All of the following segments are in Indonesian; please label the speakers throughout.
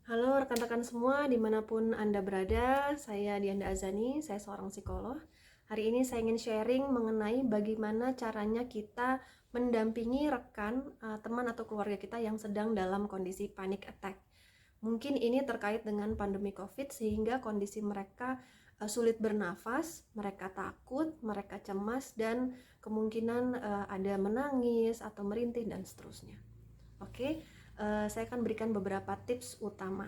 Speaker 1: Halo rekan-rekan semua, dimanapun Anda berada, saya Dianda Azani, saya seorang psikolog. Hari ini saya ingin sharing mengenai bagaimana caranya kita mendampingi rekan, teman atau keluarga kita yang sedang dalam kondisi panic attack. Mungkin ini terkait dengan pandemi COVID sehingga kondisi mereka sulit bernafas, mereka takut, mereka cemas, dan kemungkinan ada menangis atau merintih dan seterusnya. Oke, saya akan berikan beberapa tips utama.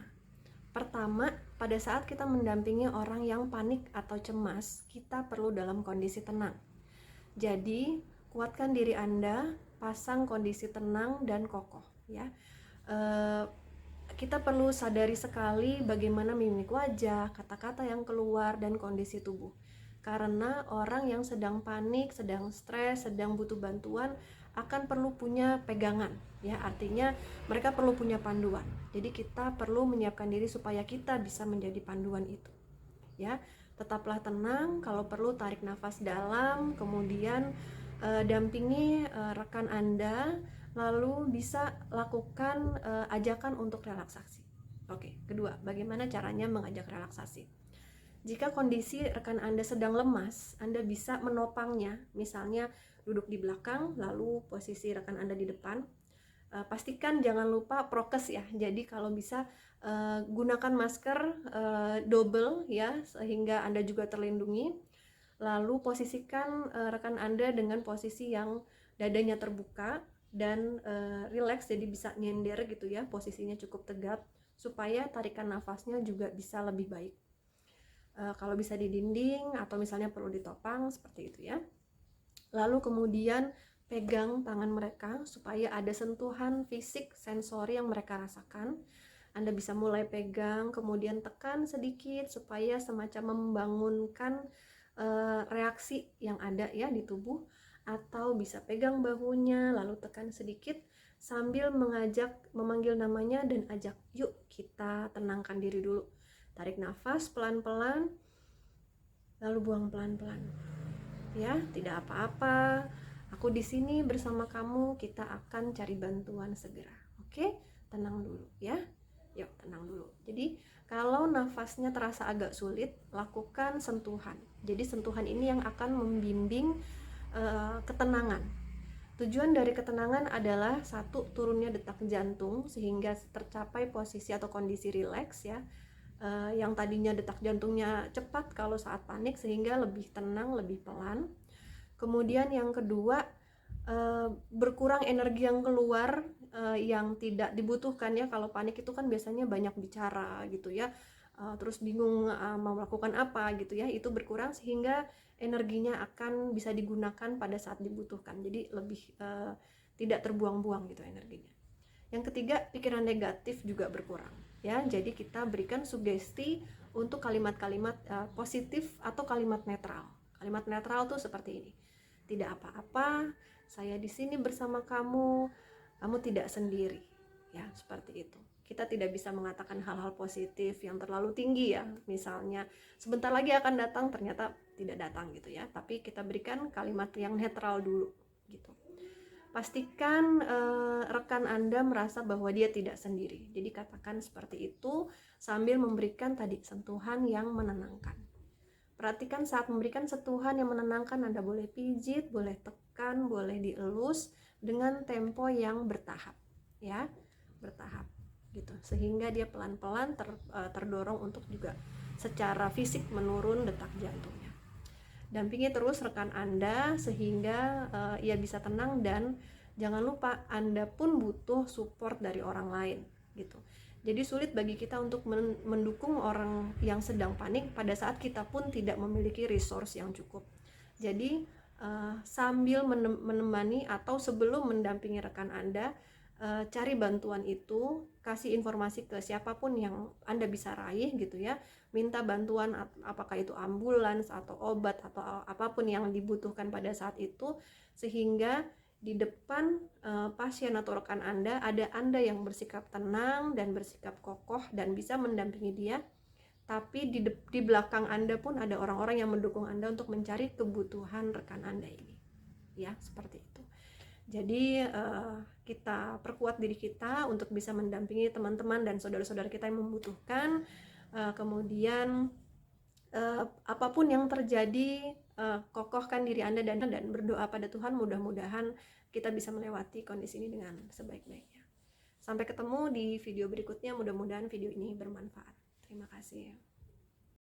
Speaker 1: Pertama, pada saat kita mendampingi orang yang panik atau cemas, kita perlu dalam kondisi tenang. Jadi, kuatkan diri Anda, pasang kondisi tenang dan kokoh, ya. Kita perlu sadari sekali bagaimana mimik wajah, kata-kata yang keluar, dan kondisi tubuh. Karena orang yang sedang panik, sedang stres, sedang butuh bantuan akan perlu punya pegangan, ya. Artinya mereka perlu punya panduan. Jadi kita perlu menyiapkan diri supaya kita bisa menjadi panduan itu, ya. Tetaplah tenang, kalau perlu tarik nafas dalam, kemudian dampingi rekan Anda, lalu bisa lakukan ajakan untuk relaksasi. Oke, kedua, bagaimana caranya mengajak relaksasi? Jika kondisi rekan Anda sedang lemas, Anda bisa menopangnya, misalnya duduk di belakang, lalu posisi rekan Anda di depan. Pastikan jangan lupa prokes ya. Jadi kalau bisa gunakan masker double ya, sehingga Anda juga terlindungi. Lalu posisikan rekan Anda dengan posisi yang dadanya terbuka dan rileks, jadi bisa nyender gitu ya, posisinya cukup tegap supaya tarikan nafasnya juga bisa lebih baik. Kalau bisa di dinding atau misalnya perlu ditopang seperti itu ya. Lalu kemudian pegang tangan mereka supaya ada sentuhan fisik sensori yang mereka rasakan. Anda bisa mulai pegang, kemudian tekan sedikit supaya semacam membangunkan reaksi yang ada ya di tubuh, atau bisa pegang bahunya lalu tekan sedikit sambil memanggil namanya dan ajak, yuk kita tenangkan diri dulu. Tarik nafas pelan-pelan, lalu buang pelan-pelan. Ya, tidak apa-apa. Aku di sini bersama kamu, kita akan cari bantuan segera. Oke, tenang dulu ya. Yuk, tenang dulu. Jadi, kalau nafasnya terasa agak sulit, lakukan sentuhan. Jadi, sentuhan ini yang akan membimbing ketenangan. Tujuan dari ketenangan adalah satu, turunnya detak jantung sehingga tercapai posisi atau kondisi rileks ya. Yang tadinya detak jantungnya cepat kalau saat panik sehingga lebih tenang, lebih pelan. Kemudian yang kedua, berkurang energi yang keluar yang tidak dibutuhkan ya. Kalau panik itu kan biasanya banyak bicara gitu ya, terus bingung mau melakukan apa gitu ya. Itu berkurang sehingga energinya akan bisa digunakan pada saat dibutuhkan, jadi lebih tidak terbuang-buang gitu energinya. Yang ketiga, pikiran negatif juga berkurang ya. Jadi kita berikan sugesti untuk kalimat-kalimat positif atau kalimat netral. Kalimat netral tuh seperti ini: tidak apa-apa, saya di sini bersama kamu, kamu tidak sendiri. Ya, seperti itu. Kita tidak bisa mengatakan hal-hal positif yang terlalu tinggi ya. Misalnya sebentar lagi akan datang, ternyata tidak datang gitu ya. Tapi kita berikan kalimat yang netral dulu gitu. Pastikan rekan Anda merasa bahwa dia tidak sendiri. Jadi katakan seperti itu sambil memberikan tadi sentuhan yang menenangkan. Perhatikan saat memberikan sentuhan yang menenangkan, Anda boleh pijit, boleh tekan, boleh dielus dengan tempo yang bertahap, ya, bertahap gitu. Sehingga dia pelan-pelan terdorong untuk juga secara fisik menurun detak jantungnya. Dampingi terus rekan Anda sehingga ia bisa tenang, dan jangan lupa Anda pun butuh support dari orang lain gitu. Jadi sulit bagi kita untuk mendukung orang yang sedang panik pada saat kita pun tidak memiliki resource yang cukup. Jadi sambil menemani atau sebelum mendampingi rekan Anda, cari bantuan itu, kasih informasi ke siapapun yang Anda bisa raih gitu ya. Minta bantuan, apakah itu ambulans atau obat atau apapun yang dibutuhkan pada saat itu, sehingga di depan pasien atau rekan Anda ada Anda yang bersikap tenang dan bersikap kokoh dan bisa mendampingi dia. Tapi di belakang Anda pun ada orang-orang yang mendukung Anda untuk mencari kebutuhan rekan Anda ini. Ya, seperti itu. Jadi kita perkuat diri kita untuk bisa mendampingi teman-teman dan saudara-saudara kita yang membutuhkan. Kemudian apapun yang terjadi, kokohkan diri Anda dan berdoa pada Tuhan, mudah-mudahan kita bisa melewati kondisi ini dengan sebaik-baiknya. Sampai ketemu di video berikutnya, mudah-mudahan video ini bermanfaat. Terima kasih.